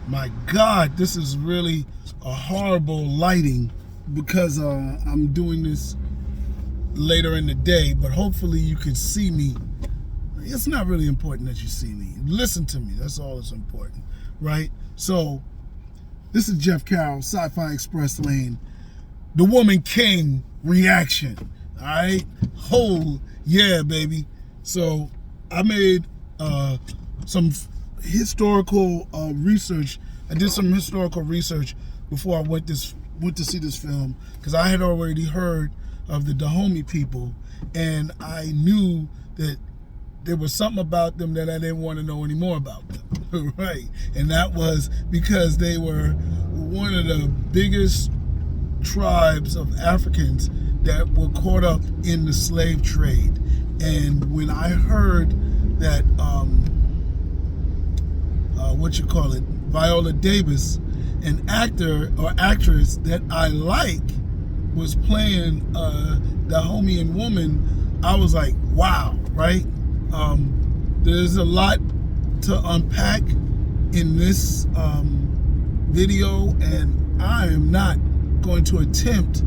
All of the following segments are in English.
My God, this is really a horrible lighting because I'm doing this later in the day, but hopefully you can see me. It's not really important that you see me. Listen to me. That's all that's important, right? So this is Jeff Carroll, Sci-Fi Express Lane, The Woman King reaction. All right? Oh, yeah, baby. So I made some historical research. I did some historical research before I went to see this film because I had already heard of the Dahomey people, and I knew that there was something about them that I didn't want to know any more about them, right? And that was because they were one of the biggest tribes of Africans that were caught up in the slave trade. And when I heard that, Viola Davis, an actor or actress that I like, was playing a Dahomean woman, I was like, wow, right? There's a lot to unpack in this video, and I am not going to attempt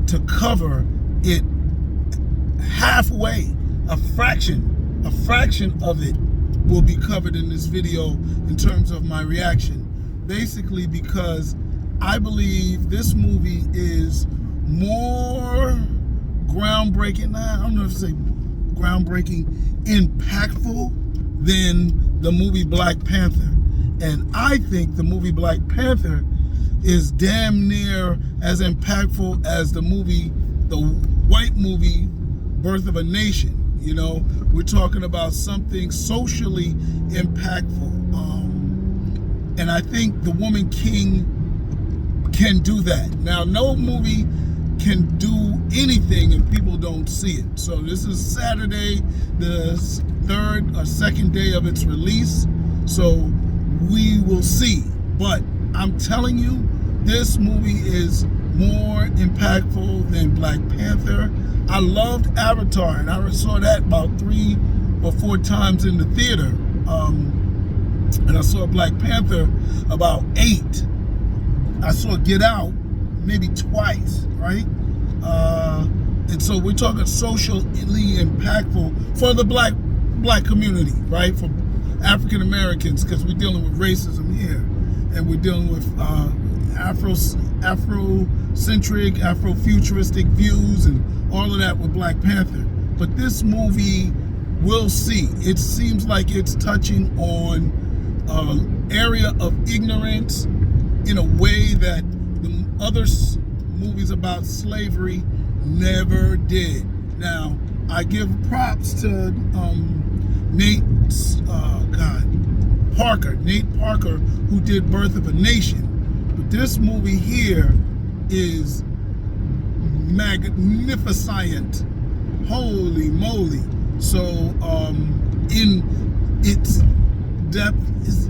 to cover it halfway. A fraction of it will be covered in this video in terms of my reaction. Basically because I believe this movie is more groundbreaking, I don't know if to say groundbreaking, impactful than the movie Black Panther. And I think the movie Black Panther is damn near as impactful as the white movie Birth of a Nation. You know, we're talking about something socially impactful. And I think The Woman King can do that. Now, no movie can do anything if people don't see it. So this is Saturday, the second day of its release. So we will see. But I'm telling you, this movie is more impactful than Black Panther. I loved Avatar, and I saw that about 3 or 4 times in the theater. And I saw Black Panther about 8. I saw Get Out maybe twice, right? And so we're talking socially impactful for the black community, right? For African Americans, because we're dealing with racism here, and we're dealing with Afrocentric, Afrofuturistic views, and all of that with Black Panther. But this movie, we'll see. It seems like it's touching on area of ignorance in a way that the other movies about slavery never did. Now, I give props to Nate Parker, who did Birth of a Nation. But this movie here is magnificent. Holy moly. So in its depth is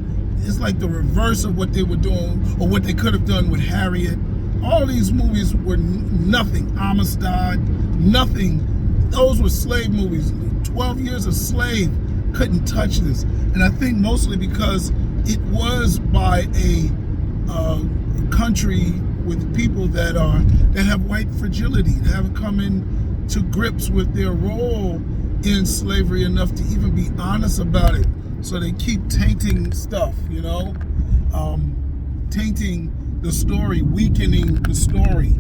like the reverse of what they were doing or what they could have done with Harriet. All these movies were nothing. Amistad, nothing. Those were slave movies. 12 Years a Slave couldn't touch this. And I think mostly because it was by a country with people that have white fragility, that haven't come into grips with their role in slavery enough to even be honest about it. So they keep tainting stuff, you know, tainting the story, weakening the story.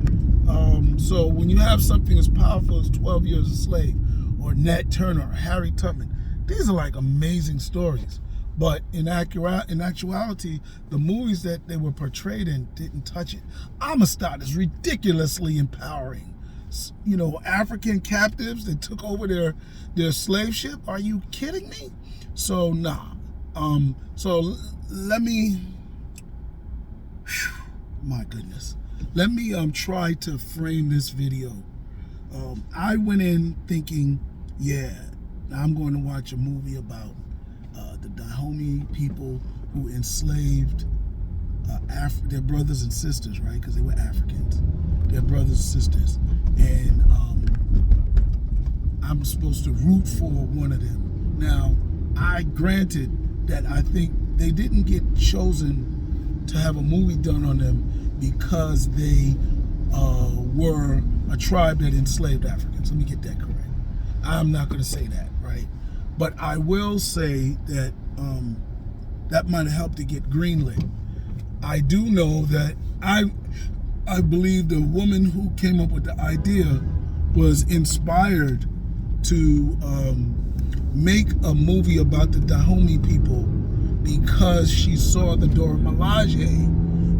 So when you have something as powerful as 12 Years a Slave, or Nat Turner, or Harry Tubman, these are like amazing stories. But in actuality, the movies that they were portrayed in didn't touch it. Amistad is ridiculously empowering. You know, African captives that took over their slave ship. Are you kidding me? So nah. So let me. My goodness. Let me try to frame this video. I went in thinking, yeah, I'm going to watch a movie about the Dahomey people who enslaved their brothers and sisters, right? Because they were Africans. Their brothers and sisters. And I'm supposed to root for one of them. Now, I granted that I think they didn't get chosen to have a movie done on them because they were a tribe that enslaved Africans. Let me get that correct. I'm not going to say that, right? But I will say that that might have helped to get greenlit. I do know that I believe the woman who came up with the idea was inspired to make a movie about the Dahomey people because she saw the Dora Milaje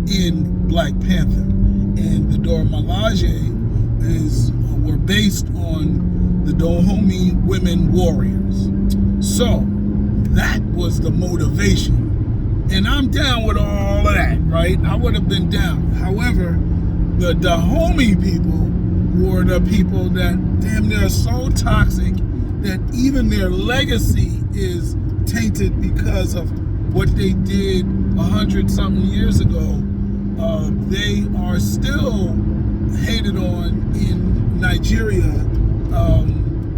in Black Panther. And the Dora Milaje were based on the Dahomey women warriors. So that was the motivation. And I'm down with all of that, right? I would have been down. However, the Dahomey people were the people that damn near so toxic that even their legacy is tainted because of what they did 100-something years ago. They are still hated on in Nigeria,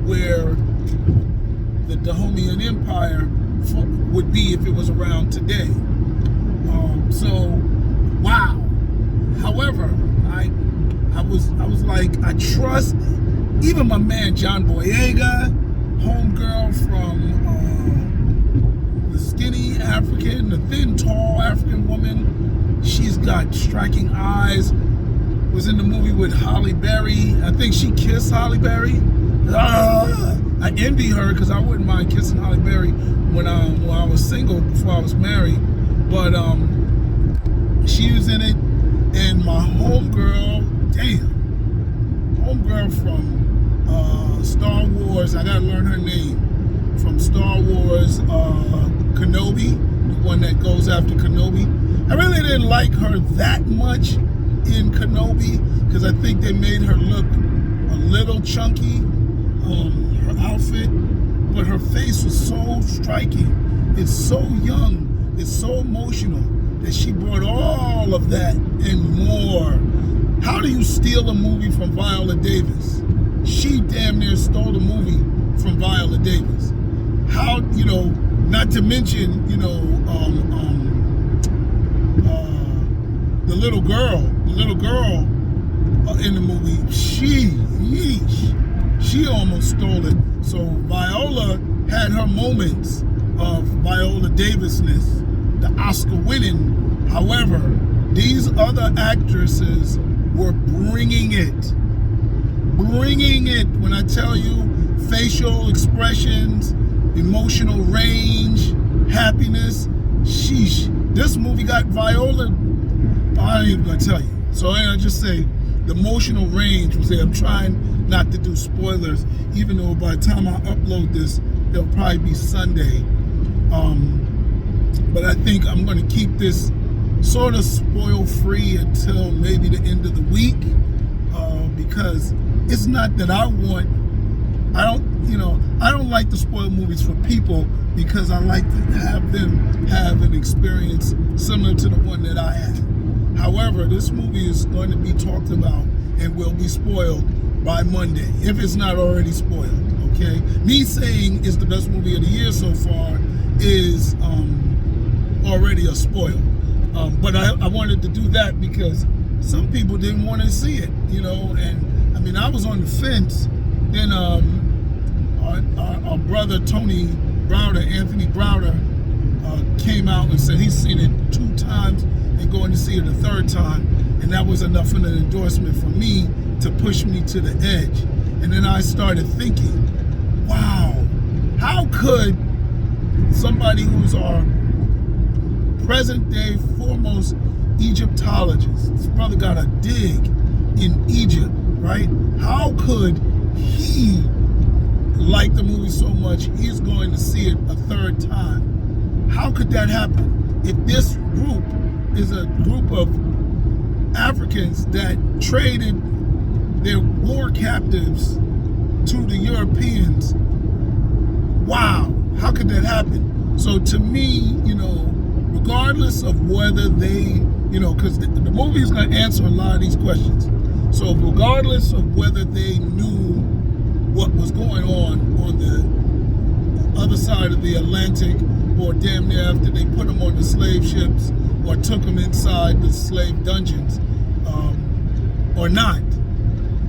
where the Dahomeyan Empire would be if it was around today. So, wow. However, I was like, I trust even my man John Boyega, homegirl from the skinny African, the thin, tall African woman. She's got striking eyes. Was in the movie with Halle Berry. I think she kissed Halle Berry. I envy her because I wouldn't mind kissing Halle Berry when I was single before I was married. But she was in it, and my homegirl from Star Wars. I gotta learn her name. From Star Wars, Kenobi, the one that goes after Kenobi. I really didn't like her that much in Kenobi because I think they made her look a little chunky, her outfit, but her face was so striking. It's so young, it's so emotional that she brought all of that and more. How do you steal a movie from Viola Davis? She damn near stole the movie from Viola Davis. How, not to mention, the little girl in the movie, she almost stole it. So Viola had her moments of Viola Davisness, the Oscar winning. However, these other actresses were bringing it. When I tell you, facial expressions, emotional range, happiness, sheesh. This movie got Viola, I ain't even gonna tell you. So I just say the emotional range was there. I'm trying not to do spoilers, even though by the time I upload this, it'll probably be Sunday. But I think I'm gonna keep this sort of spoil-free until maybe the end of the week, because it's not that I don't like to spoil movies for people because I like to have them have an experience similar to the one that I had. However, this movie is going to be talked about and will be spoiled by Monday, if it's not already spoiled, okay? Me saying it's the best movie of the year so far is already a spoil. But I wanted to do that because some people didn't want to see it, and I mean, I was on the fence. Then our brother Anthony Browder, came out and said he's seen it 2 times and going to see it a 3rd time, and that was enough of an endorsement for me to push me to the edge. And then I started thinking, wow, how could somebody who's our present day foremost Egyptologist, this brother got a dig in Egypt, right? How could he like the movie so much he's going to see it a 3rd time? How could that happen? If this group is a group of Africans that traded their war captives to the Europeans, wow, how could that happen? So to me, regardless of whether they, because the movie is going to answer a lot of these questions. So regardless of whether they knew what was going on the other side of the Atlantic, or damn near after they put them on the slave ships, or took them inside the slave dungeons or not.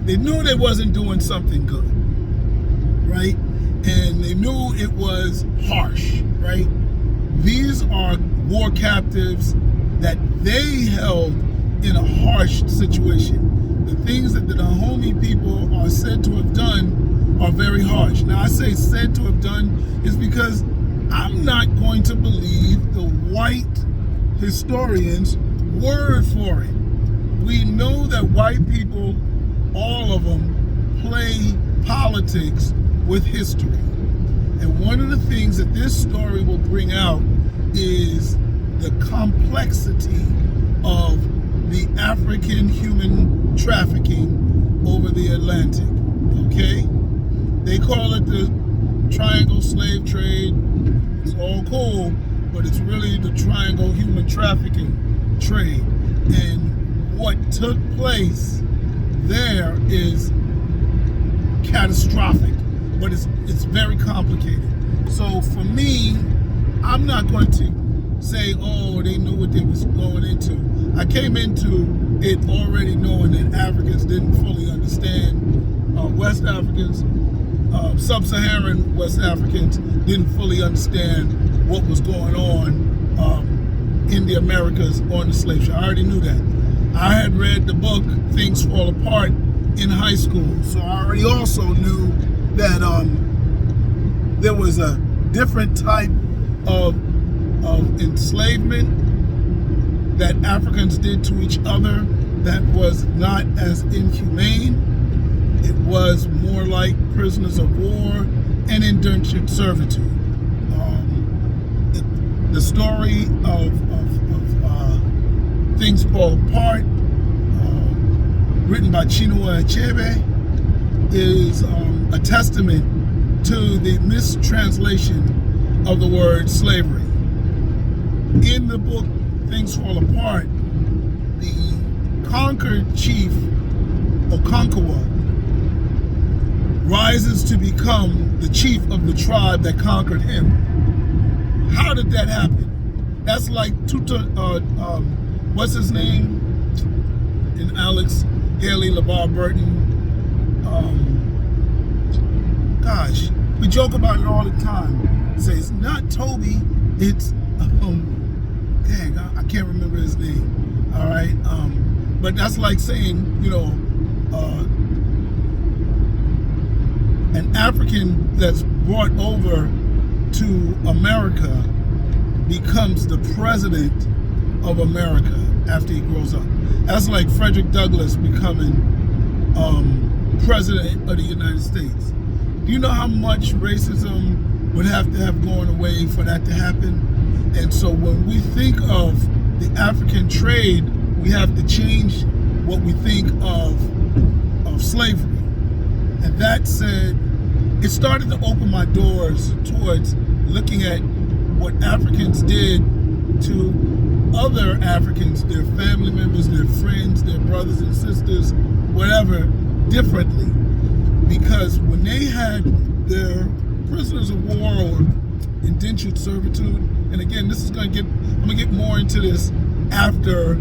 They knew they wasn't doing something good, right? And they knew it was harsh, right? These are war captives that they held in a harsh situation. The things that the Dahomey people are said to have done are very harsh. Now, I say said to have done is because I'm not going to believe the white historians' word for it. We know that white people, all of them, play politics with history. And one of the things that this story will bring out is the complexity of the African human trafficking over the Atlantic, okay? They call it the triangle slave trade. It's all cool, but it's really the triangle human trafficking trade. And what took place there is catastrophic, but it's very complicated. So for me, I'm not going to say, oh, they knew what they was going into. I came into it already knowing that Africans didn't fully understand, West Africans, sub-Saharan West Africans didn't fully understand what was going on in the Americas on the slave trade. I already knew that. I had read the book Things Fall Apart in high school, so I already also knew that there was a different type of enslavement that Africans did to each other that was not as inhumane. It was more like prisoners of war and indentured servitude. The story of Things Fall Apart, written by Chinua Achebe, is a testament to the mistranslation of the word slavery. In the book Things Fall Apart, the conquered chief, Okonkwo, rises to become the chief of the tribe that conquered him. How did that happen? That's like what's his name? In Alex Haley, LeVar Burton. Gosh, we joke about it all the time. Say it's not Toby, it's dang, I can't remember his name. All right, but that's like saying, you know, an African that's brought over to America becomes the president of America after he grows up. That's like Frederick Douglass becoming president of the United States. Do you know how much racism would have to have gone away for that to happen? And so when we think of the African trade, we have to change what we think of slavery. And that said, it started to open my doors towards looking at what Africans did to other Africans, their family members, their friends, their brothers and sisters, whatever, differently. Because when they had their prisoners of war or indentured servitude, and again, this is I'm gonna get more into this after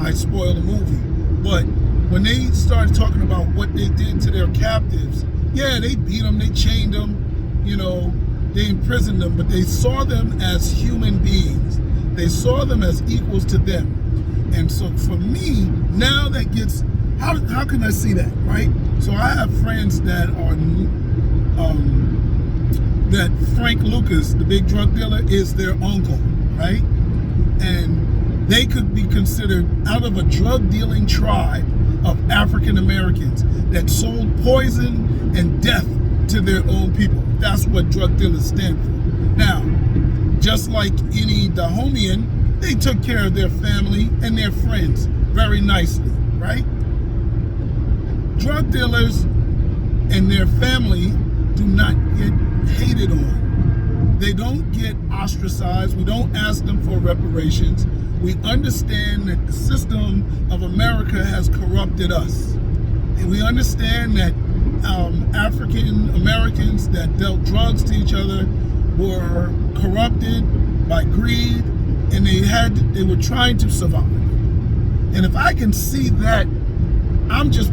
I spoil the movie. But when they started talking about what they did to their captives, yeah, they beat them, they chained them, you know, they imprisoned them, but they saw them as human beings. They saw them as equals to them. And so for me, now that gets, how can I see that, right? So I have friends that are, that Frank Lucas, the big drug dealer, is their uncle, right? And they could be considered out of a drug dealing tribe of African Americans that sold poison and death to their own people. That's what drug dealers stand for. Now, just like any Dahomian, they took care of their family and their friends very nicely, right? Drug dealers and their family do not get hated on. They don't get ostracized. We don't ask them for reparations. We understand that the system of America has corrupted us. And we understand that African Americans that dealt drugs to each other were corrupted by greed and they were trying to survive. And if I can see that, I'm just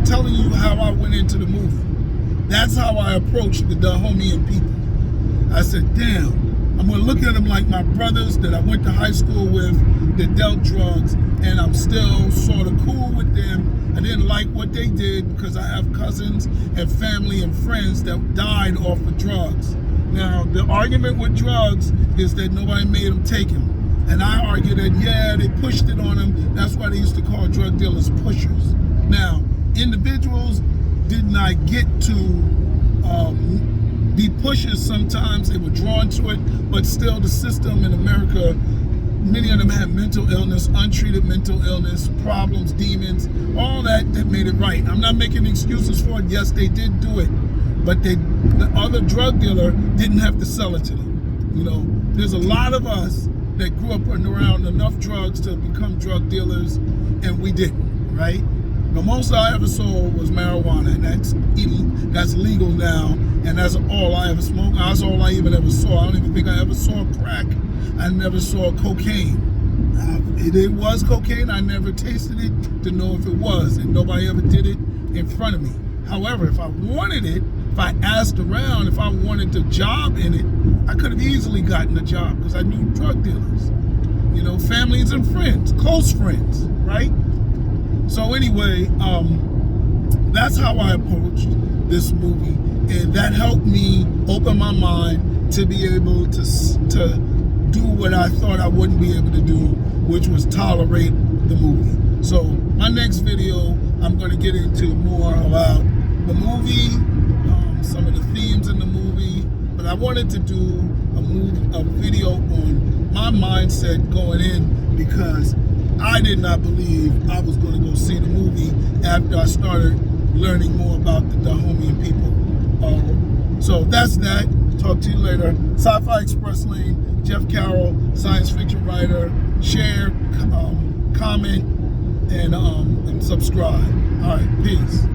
telling you how I went into the movie. That's how I approached the Dahomian people. I said, damn, I'm gonna look at them like my brothers that I went to high school with that dealt drugs, and I'm still sort of cool with them. I didn't like what they did because I have cousins and family and friends that died off of drugs. Now, the argument with drugs is that nobody made them take them. And I argue that, yeah, they pushed it on them. That's why they used to call drug dealers pushers. Now, individuals did not get to be pushers sometimes. They were drawn to it, but still the system in America, many of them had mental illness, untreated mental illness, problems, demons, all that made it right. I'm not making excuses for it. Yes, they did do it, but the other drug dealer didn't have to sell it to them. You know, there's a lot of us that grew up around enough drugs to become drug dealers, and we didn't, right? The most I ever sold was marijuana, and that's legal now, and that's all I ever smoked. That's all I even ever saw. I don't even think I ever saw crack. I never saw cocaine. It was cocaine. I never tasted it to know if it was, and nobody ever did it in front of me. However, if I wanted it, if I asked around, if I wanted a job in it, I could have easily gotten a job because I knew drug dealers, you know, families and friends, close friends, right? So anyway, that's how I approached this movie, and that helped me open my mind to be able to do what I thought I wouldn't be able to do, which was tolerate the movie. So my next video, I'm going to get into more about the movie, some of the themes in the movie, but I wanted to do a video on my mindset going in, because I did not believe I was going to go see the movie after I started learning more about the Dahomian people. So that's that. Talk to you later. Sci-Fi Express Lane, Jeff Carroll, science fiction writer. Share, comment, and subscribe. All right, peace.